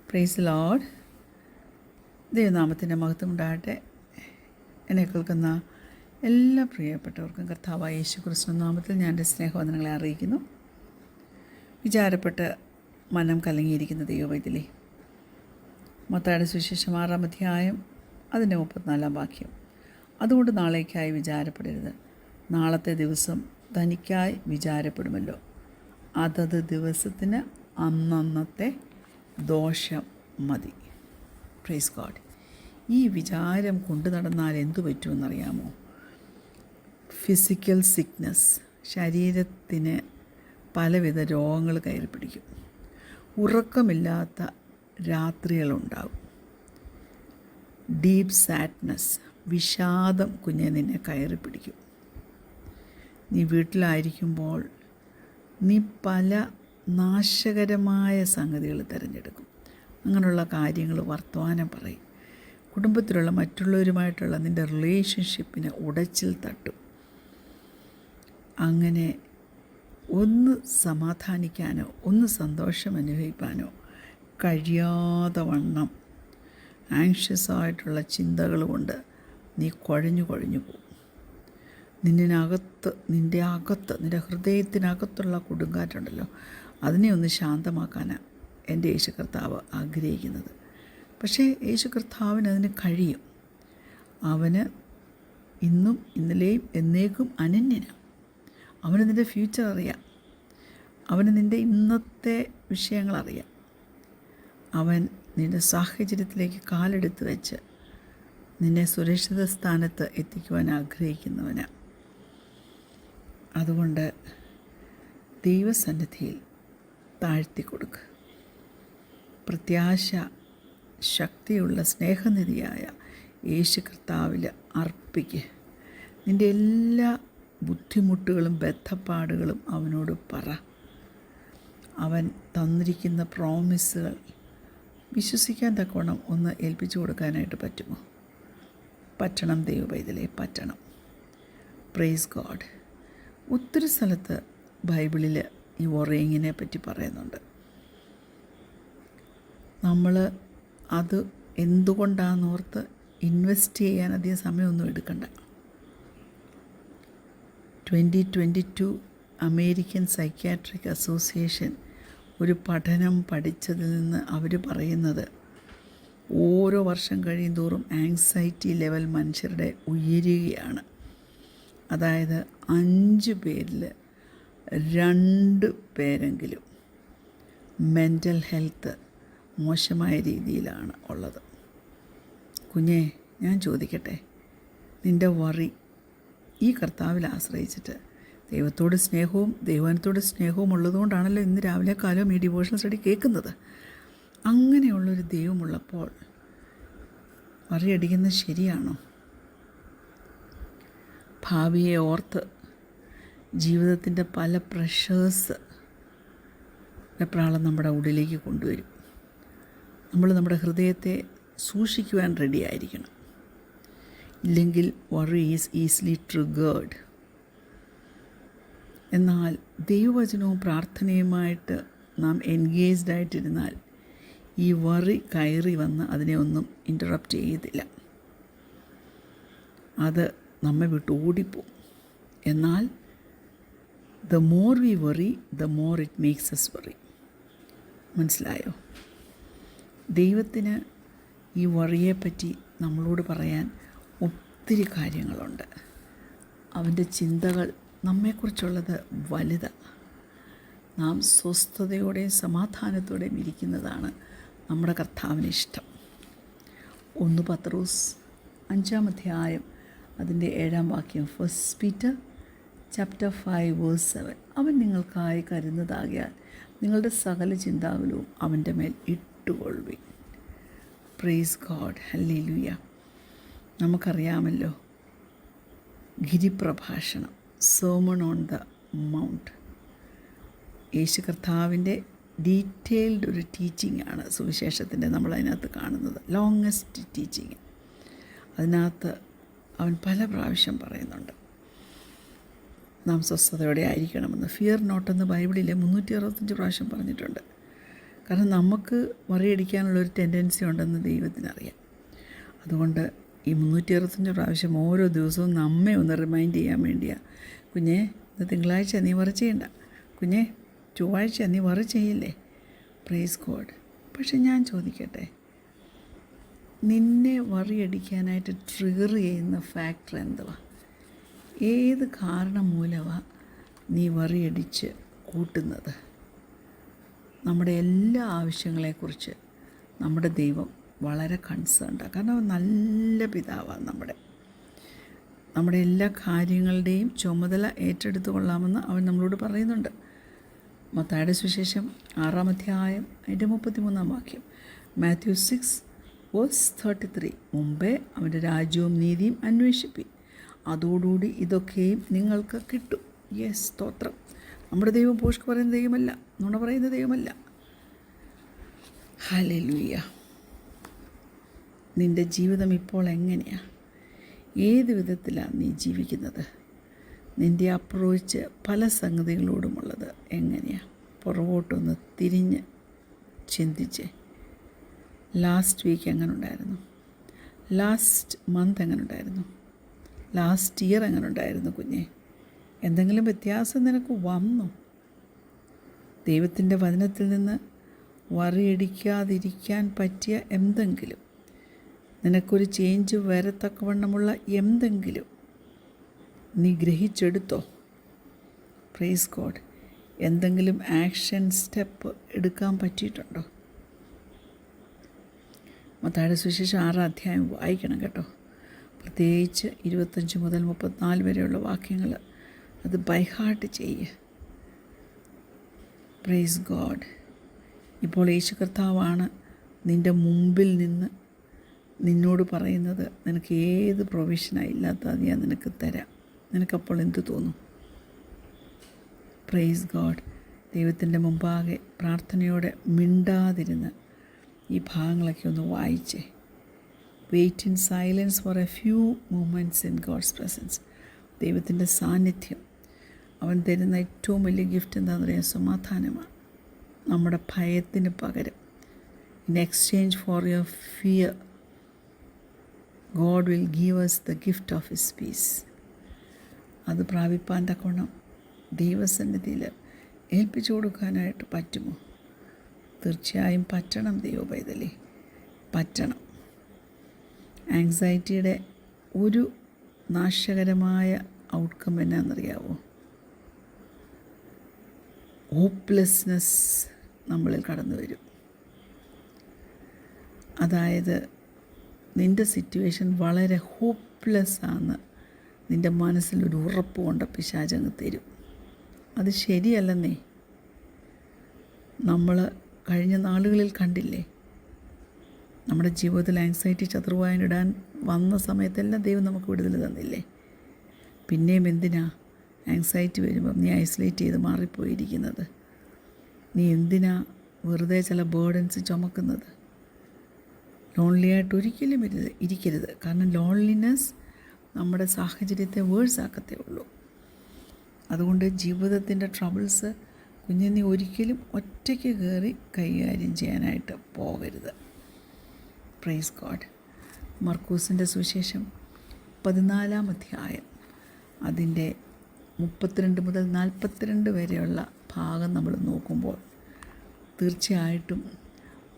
Praise Lord. ദൈവനാമത്തിൻ്റെ മഹത്വം ഉണ്ടാകട്ടെ. എന്നെ കേൾക്കുന്ന എല്ലാ പ്രിയപ്പെട്ടവർക്കും കർത്താവായ യേശു ക്രിസ്തു നാമത്തിൽ ഞാൻ എൻ്റെ സ്നേഹവന്ദനങ്ങളെ അറിയിക്കുന്നു. വിചാരപ്പെട്ട് മനം കലങ്ങിയിരിക്കുന്ന ദൈവവൈദ്യലേ, മത്തായിയുടെ സുവിശേഷം 6-ാം അധ്യായം അതിൻ്റെ 34-ാം വാക്യം. അതുകൊണ്ട് നാളേക്കായി വിചാരപ്പെടരുത്, നാളത്തെ ദിവസം തനിക്കായി വിചാരപ്പെടുമല്ലോ. അതത് ദിവസത്തിന് അന്നന്നത്തെ ദോഷം മതി. Praise God. ഈ വിചാരം കൊണ്ടു നടന്നാൽ എന്തു പറ്റുമെന്നറിയാമോ? ഫിസിക്കൽ സിക്നസ്, ശരീരത്തിന് പലവിധ രോഗങ്ങൾ കയറി പിടിക്കും. ഉറക്കമില്ലാത്ത രാത്രികളുണ്ടാകും. ഡീപ്പ് സാഡ്നെസ്, വിഷാദം നിന്നെ കയറി പിടിക്കും. നീ വീട്ടിലായിരിക്കുമ്പോൾ നീ പല നാശകരമായ സംഗതികൾ തിരഞ്ഞെടുക്കും. അങ്ങനെയുള്ള കാര്യങ്ങൾ വർത്തമാനം പറയും. കുടുംബത്തിലുള്ള മറ്റുള്ളവരുമായിട്ടുള്ള നിൻ്റെ റിലേഷൻഷിപ്പിനെ ഉടച്ചിൽ തട്ടും. അങ്ങനെ ഒന്ന് സമാധാനിക്കാനോ ഒന്ന് സന്തോഷം അനുഭവിക്കാനോ കഴിയാതെ വണ്ണം ആങ്ഷ്യസായിട്ടുള്ള ചിന്തകൾ കൊണ്ട് നീ കുഴഞ്ഞു പോകും. നിൻ്റെ ഹൃദയത്തിനകത്തുള്ള കൊടുങ്കാറ്റുണ്ടല്ലോ, അതിനെ ഒന്ന് ശാന്തമാക്കാനാണ് എൻ്റെ യേശു കർത്താവ് ആഗ്രഹിക്കുന്നത്. പക്ഷേ യേശു കർത്താവിന് അതിന് കഴിയും. അവന് ഇന്നും ഇന്നലെയും എന്നേക്കും അനന്യനാണ്. അവന് നിൻ്റെ ഫ്യൂച്ചർ അറിയാം. അവന് നിൻ്റെ ഇന്നത്തെ വിഷയങ്ങളറിയാം. അവൻ നിൻ്റെ സാഹചര്യത്തിലേക്ക് കാലെടുത്ത് വെച്ച് നിന്നെ സുരക്ഷിത സ്ഥാനത്ത് എത്തിക്കുവാൻ ആഗ്രഹിക്കുന്നവനാണ്. അതുകൊണ്ട് ദൈവസന്നിധിയിൽ താഴ്ത്തിക്കൊടുക്കുക. പ്രത്യാശ ശക്തിയുള്ള സ്നേഹനിധിയായ യേശു കർത്താവിൽ അർപ്പിക്കുക. നിൻ്റെ എല്ലാ ബുദ്ധിമുട്ടുകളും ബദ്ധപ്പാടുകളും അവനോട് പറ. അവൻ തന്നിരിക്കുന്ന പ്രോമിസുകൾ വിശ്വസിക്കാൻ തക്കവണ്ണം ഒന്ന് ഏൽപ്പിച്ചു കൊടുക്കാനായിട്ട് പറ്റുമോ? പറ്റണം ദൈവപൈതലേ, പറ്റണം. Praise God. ഒത്തിരി സ്ഥലത്ത് ബൈബിളിൽ ഈ വൊറിയിങ്ങിനെ പറ്റി പറയുന്നുണ്ട്. നമ്മൾ അത് എന്തുകൊണ്ടാണെന്നോർത്ത് ഇൻവെസ്റ്റ് ചെയ്യാൻ അധികം സമയമൊന്നും എടുക്കണ്ട. 2022 അമേരിക്കൻ സൈക്യാട്രിക് അസോസിയേഷൻ ഒരു പഠനം പഠിച്ചതിൽ നിന്ന് അവർ പറയുന്നത്, ഓരോ വർഷം കഴിയുന്തോറും ആങ്സൈറ്റി ലെവൽ മനുഷ്യരുടെ ഉയരുകയാണ്. അതായത് 5 പേരിൽ 2 പേരെങ്കിലും മെൻ്റൽ ഹെൽത്ത് മോശമായ രീതിയിലാണ് ഉള്ളത്. കുഞ്ഞേ, ഞാൻ ചോദിക്കട്ടെ, നിൻ്റെ വറി ഈ കർത്താവിൽ ആശ്രയിച്ചിട്ട് ദൈവത്തോട് സ്നേഹവും ദൈവനത്തോട് സ്നേഹവും ഉള്ളതുകൊണ്ടാണല്ലോ ഇന്ന് രാവിലെ കാലം ഈ ഡിവോഷണൽ സ്റ്റഡി കേൾക്കുന്നത്. അങ്ങനെയുള്ളൊരു ദൈവമുള്ളപ്പോൾ വറി അടിക്കുന്നത് ശരിയാണോ? ഭാവിയെ ഓർത്ത് ജീവിതത്തിൻ്റെ പല പ്രഷേഴ്സ് വെപ്രാളം നമ്മുടെ ഉള്ളിലേക്ക് കൊണ്ടുവരും. നമ്മൾ നമ്മുടെ ഹൃദയത്തെ സൂക്ഷിക്കുവാൻ റെഡി ആയിരിക്കണം. ഇല്ലെങ്കിൽ വറി ഈസ് ഈസിലി ട്രിഗേർഡ്. എന്നാൽ ദൈവവചനവും പ്രാർത്ഥനയുമായിട്ട് നാം എൻഗേജ്ഡ് ആയിട്ടിരുന്നാൽ ഈ വറി കയറി വന്ന് അതിനെ ഒന്നും ഇൻ്ററപ്റ്റ് ചെയ്യത്തില്ല. അത് നമ്മെ വിട്ട് ഓടിപ്പോവും. എന്നാൽ the more we worry the more it makes S worry. മനസ്സിലായോ? ദൈവത്തിന് ഈ വറിയെപ്പറ്റി നമ്മളോട് പറയാൻ ഒത്തിരി കാര്യങ്ങളുണ്ട്. അവൻ്റെ ചിന്തകൾ നമ്മെക്കുറിച്ചുള്ളത് വലുതാണ്. നാം സ്വസ്ഥതയോടെയും സമാധാനത്തോടെയും ഇരിക്കുന്നതാണ് നമ്മുടെ കർത്താവിന് ഇഷ്ടം. 1 പത്രോസ് 5-ാം അധ്യായം അതിൻ്റെ 7-ാം വാക്യം, 1 Peter chapter 5:7. അവൻ നിങ്ങൾക്കായി കരുതുന്നതാകിയാൽ നിങ്ങളുടെ സകല ചിന്താകുലവും അവൻ്റെ മേൽ ഇട്ടുകൊള്ളുവിൻ. Praise God. ഹല്ലേലൂയ. നമുക്കറിയാമല്ലോ, ഗിരിപ്രഭാഷണം, സെർമൺ ഓൺ ദ മൗണ്ട്, യേശു കർത്താവിൻ്റെ ഡീറ്റെയിൽഡ് ഒരു ടീച്ചിങ് ആണ് സുവിശേഷത്തിൻ്റെ നമ്മളതിനകത്ത് കാണുന്നത്. Longest teaching. അതിനകത്ത് അവൻ പല പ്രാവശ്യം പറയുന്നുണ്ട് നാം സ്വസ്ഥതയോടെ ആയിരിക്കണമെന്ന്. ഫിയർ നോട്ട് എന്ന് ബൈബിളിൽ 365 പ്രാവശ്യം പറഞ്ഞിട്ടുണ്ട്. കാരണം നമുക്ക് വറിയടിക്കാനുള്ളൊരു ടെൻഡൻസി ഉണ്ടെന്ന് ദൈവത്തിനറിയാം. അതുകൊണ്ട് ഈ 365 പ്രാവശ്യം ഓരോ ദിവസവും നമ്മെ ഒന്ന് റിമൈൻഡ് ചെയ്യാൻ വേണ്ടിയാണ്. കുഞ്ഞേ, ഇത് തിങ്കളാഴ്ച നീ വറി ചെയ്യണ്ട, കുഞ്ഞേ ചൊവ്വാഴ്ച നീ വറി ചെയ്യില്ലേ. Praise God. പക്ഷെ ഞാൻ ചോദിക്കട്ടെ, നിന്നെ വറിയടിക്കാനായിട്ട് ട്രിഗർ ചെയ്യുന്ന ഫാക്ടർ എന്തുവാ? ഏത് കാരണം മൂലമാണ് നീ വറിയടിച്ച് കൂട്ടുന്നത്? നമ്മുടെ എല്ലാ ആവശ്യങ്ങളെക്കുറിച്ച് നമ്മുടെ ദൈവം വളരെ കൺസേൺഡാണ്. കാരണം അവൻ നല്ല പിതാവാണ്. നമ്മുടെ എല്ലാ കാര്യങ്ങളുടെയും ചുമതല ഏറ്റെടുത്തു കൊള്ളാമെന്ന് അവൻ നമ്മളോട് പറയുന്നുണ്ട്. മത്തായിയുടെ സുവിശേഷം 6-ാം അധ്യായം അതിൻ്റെ 33-ാം വാക്യം. മാത്യു 6:33. മുമ്പേ അവൻ്റെ രാജ്യവും നീതിയും അന്വേഷിപ്പിൻ, അതോടുകൂടി ഇതൊക്കെയും നിങ്ങൾക്ക് കിട്ടും. യെസ്, സ്തോത്രം. നമ്മുടെ ദൈവം പോഷ്ക്ക് പറയുന്ന ദൈവമല്ല, നുണ പറയുന്ന ദൈവമല്ല. ഹല്ലേലൂയ. നിൻ്റെ ജീവിതം ഇപ്പോൾ എങ്ങനെയാണ്? ഏത് വിധത്തിലാണ് നീ ജീവിക്കുന്നത്? നിൻ്റെ അപ്രോച്ച് പല സംഗതികളോടുമുള്ളത് എങ്ങനെയാണ്? പുറകോട്ടൊന്ന് തിരിഞ്ഞ് ചിന്തിച്ച്, ലാസ്റ്റ് വീക്ക് എങ്ങനെ ഉണ്ടായിരുന്നു? ലാസ്റ്റ് മന്ത് എങ്ങനെ ഉണ്ടായിരുന്നു? ലാസ്റ്റ് ഇയർ എങ്ങനെ ഉണ്ടായിരുന്നു കുഞ്ഞെ? എന്തെങ്കിലും വ്യത്യാസം നിനക്ക് വന്നോ? ദൈവത്തിൻ്റെ വചനത്തിൽ നിന്ന് വറിയടിക്കാതിരിക്കാൻ പറ്റിയ എന്തെങ്കിലും, നിനക്കൊരു ചേഞ്ച് വരത്തക്കവണ്ണമുള്ള എന്തെങ്കിലും നീ ഗ്രഹിച്ചെടുത്തോ? Praise God. എന്തെങ്കിലും ആക്ഷൻ സ്റ്റെപ്പ് എടുക്കാൻ പറ്റിയിട്ടുണ്ടോ? മത്തായിയുടെ സുവിശേഷം 6-ാം അധ്യായം വായിക്കണം കേട്ടോ. പ്രത്യേകിച്ച് 25 മുതൽ 34 വരെയുള്ള വാക്യങ്ങൾ അത് ബൈഹാർട്ട് ചെയ്യുക. Praise God. ഇപ്പോൾ യേശു കർത്താവാണ് നിൻ്റെ മുമ്പിൽ നിന്ന് നിന്നോട് പറയുന്നത്, നിനക്ക് ഏത് പ്രൊവിഷനാണ് ഇല്ലാത്തത് ഞാൻ നിനക്ക് തരാം. നിനക്കപ്പോൾ എന്ത് തോന്നും? Praise God. ദൈവത്തിൻ്റെ മുമ്പാകെ പ്രാർത്ഥനയോടെ മിണ്ടാതിരുന്ന് ഈ ഭാഗങ്ങളൊക്കെ ഒന്ന് വായിച്ചേ. Wait in silence for a few moments in God's presence. ദൈവത്തിൻ്റെ സാന്നിധ്യം അവൻ തരുന്ന ഏറ്റവും വലിയ ഗിഫ്റ്റ് എന്താണെന്ന് പറയാൻ സമാധാനമാണ്. നമ്മുടെ ഭയത്തിന് പകരം, in exchange for your fear, God will give us the gift of his peace. അത് പ്രാപിപ്പാൻ തക്കവണ്ണം ദൈവസന്നിധിയിൽ ഏൽപ്പിച്ചു കൊടുക്കാനായിട്ട് പറ്റുമോ? തീർച്ചയായും പറ്റണം ദൈവപൈതലേ, പറ്റണം. ആങ്സൈറ്റിയുടെ ഒരു നാശകരമായ ഔട്ട്കം എന്നാണെന്നറിയാവോ? ഹോപ്പ്ലെസ്നെസ് നമ്മളിൽ കടന്നു വരും. അതായത് നിൻ്റെ സിറ്റുവേഷൻ വളരെ ഹോപ്പ്ലെസ് ആണെന്ന് നിൻ്റെ മനസ്സിലൊരു ഉറപ്പ് കൊണ്ട് പിശാചങ്ങ് തരും. അത് ശരിയല്ലെന്നേ. നമ്മൾ കഴിഞ്ഞ നാളുകളിൽ കണ്ടില്ലേ, നമ്മുടെ ജീവിതത്തിൽ ആങ്സൈറ്റി ശത്രുവായിടാൻ വന്ന സമയത്തെല്ലാം ദൈവം നമുക്ക് വിടുതൽ തന്നില്ലേ? പിന്നെയും എന്തിനാ ആങ്സൈറ്റി വരുമ്പം നീ ഐസൊലേറ്റ് ചെയ്ത് മാറിപ്പോയിരിക്കുന്നത്? നീ എന്തിനാ വെറുതെ ചില ബേർഡൻസ് ചുമക്കുന്നത്? ലോൺലിയായിട്ട് ഒരിക്കലും ഇരിക്കരുത്. കാരണം ലോൺലിനെസ് നമ്മുടെ സാഹചര്യത്തെ വേഴ്സാക്കത്തേ ഉള്ളൂ. അതുകൊണ്ട് ജീവിതത്തിൻ്റെ ട്രബിൾസ് കുഞ്ഞെ നീ ഒരിക്കലും ഒറ്റയ്ക്ക് കയറി കൈകാര്യം ചെയ്യാനായിട്ട് പോകരുത്. Praise God. മർക്കൂസിൻ്റെ സുവിശേഷം 14-ാം അധ്യായം അതിൻ്റെ 32 മുതൽ 42 വരെയുള്ള ഭാഗം നമ്മൾ നോക്കുമ്പോൾ തീർച്ചയായിട്ടും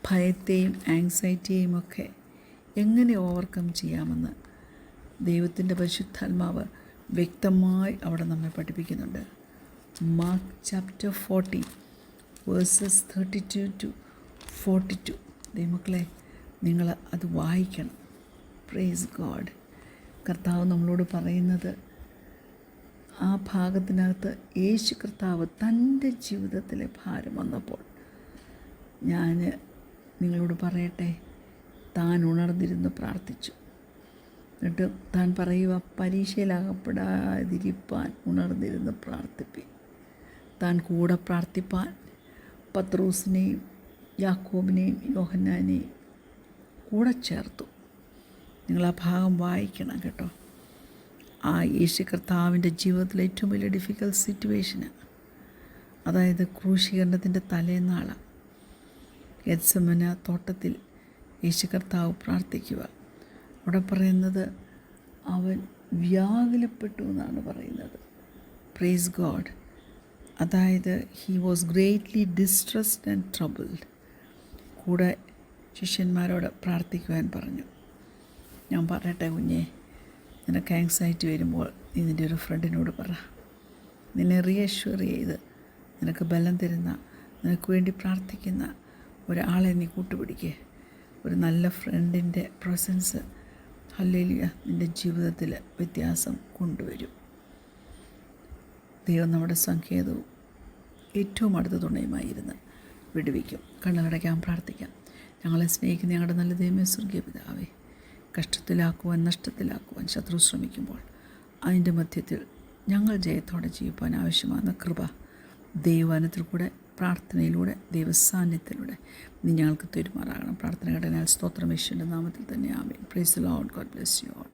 ഭയത്തെയും ആങ്സൈറ്റിയെയും ഒക്കെ എങ്ങനെ ഓവർകം ചെയ്യാമെന്ന് ദൈവത്തിൻ്റെ പരിശുദ്ധാത്മാവ് വ്യക്തമായി അവിടെ നമ്മെ പഠിപ്പിക്കുന്നുണ്ട്. Mark chapter 40 versus 32 to 42. ദൈവമക്കളെ, നിങ്ങൾ അത് വായിക്കണം. Praise God. കർത്താവ് നമ്മളോട് പറയുന്നത്, ആ ഭാഗത്തിനകത്ത് യേശു കർത്താവ് തൻ്റെ ജീവിതത്തിലെ ഭാരം വന്നപ്പോൾ, ഞാൻ നിങ്ങളോട് പറയട്ടെ, താൻ ഉണർന്നിരുന്ന് പ്രാർത്ഥിച്ചു. എന്നിട്ട് താൻ പറയുക, പരീക്ഷയിലകപ്പെടാതിരിപ്പാൻ ഉണർന്നിരുന്ന് പ്രാർത്ഥിപ്പി. താൻ കൂടെ പ്രാർത്ഥിപ്പാൻ പത്രോസിനെയും യാക്കോബിനെയും യോഹന്നാനെയും കൂടെ ചേർത്തു. നിങ്ങൾ ആ ഭാഗം വായിക്കണം കേട്ടോ. ആ യേശു കർത്താവിൻ്റെ ജീവിതത്തിലെ ഏറ്റവും വലിയ ഡിഫിക്കൽട്ട് സിറ്റുവേഷന്, അതായത് ക്രൂശീകരണത്തിൻ്റെ തലേന്നാളാണ്. ഗെത്സമന തോട്ടത്തിൽ യേശു കർത്താവ് പ്രാർത്ഥിക്കുക. അവിടെ പറയുന്നത് അവൻ വ്യാകുലപ്പെട്ടു എന്നാണ് പറയുന്നത്. Praise God. അതായത് he was greatly distressed and troubled. കൂടെ ശിഷ്യന്മാരോട് പ്രാർത്ഥിക്കുവാൻ പറഞ്ഞു. ഞാൻ പറയട്ടെ കുഞ്ഞെ, നിനക്ക് ആങ്സൈറ്റി വരുമ്പോൾ നീ നിൻ്റെ ഒരു ഫ്രണ്ടിനോട് പറ. നിന്നെ റീഅഷ്വർ ചെയ്ത് നിനക്ക് ബലം തരുന്ന, നിനക്ക് വേണ്ടി പ്രാർത്ഥിക്കുന്ന ഒരാളെ നീ കൂട്ടുപിടിക്കുക. ഒരു നല്ല ഫ്രണ്ടിൻ്റെ പ്രസൻസ് ഹല്ലേലൂയ നിൻ്റെ ജീവിതത്തിൽ വ്യത്യാസം കൊണ്ടുവരും. ദൈവം നമ്മുടെ സങ്കേതവും ഏറ്റവും അടുത്ത തുണയുമായിരുന്ന് വിടുവിക്കും. കണ്ണുകടയ്ക്കാൻ പ്രാർത്ഥിക്കാം. ഞങ്ങളെ സ്നേഹിക്കുന്ന ഞങ്ങളുടെ നല്ല ദൈവമേ, സ്വർഗീയ പിതാവേ, കഷ്ടത്തിലാക്കുവാൻ, നഷ്ടത്തിലാക്കുവാൻ ശത്രു ശ്രമിക്കുമ്പോൾ അതിൻ്റെ മധ്യത്തിൽ ഞങ്ങൾ ജയത്തോടെ ജീവിപ്പാൻ ആവശ്യമാകുന്ന കൃപ ദൈവവചനത്തിൽ കൂടെ, പ്രാർത്ഥനയിലൂടെ, ദൈവസാന്നിധ്യത്തിലൂടെ നീ ഞങ്ങൾക്ക് തരുമാറാകണം. പ്രാർത്ഥന ഘടനയാൽ സ്തോത്രം യേശുവിൻ്റെ നാമത്തിൽ തന്നെ ആമേൻ. Praise the Lord. God bless you all.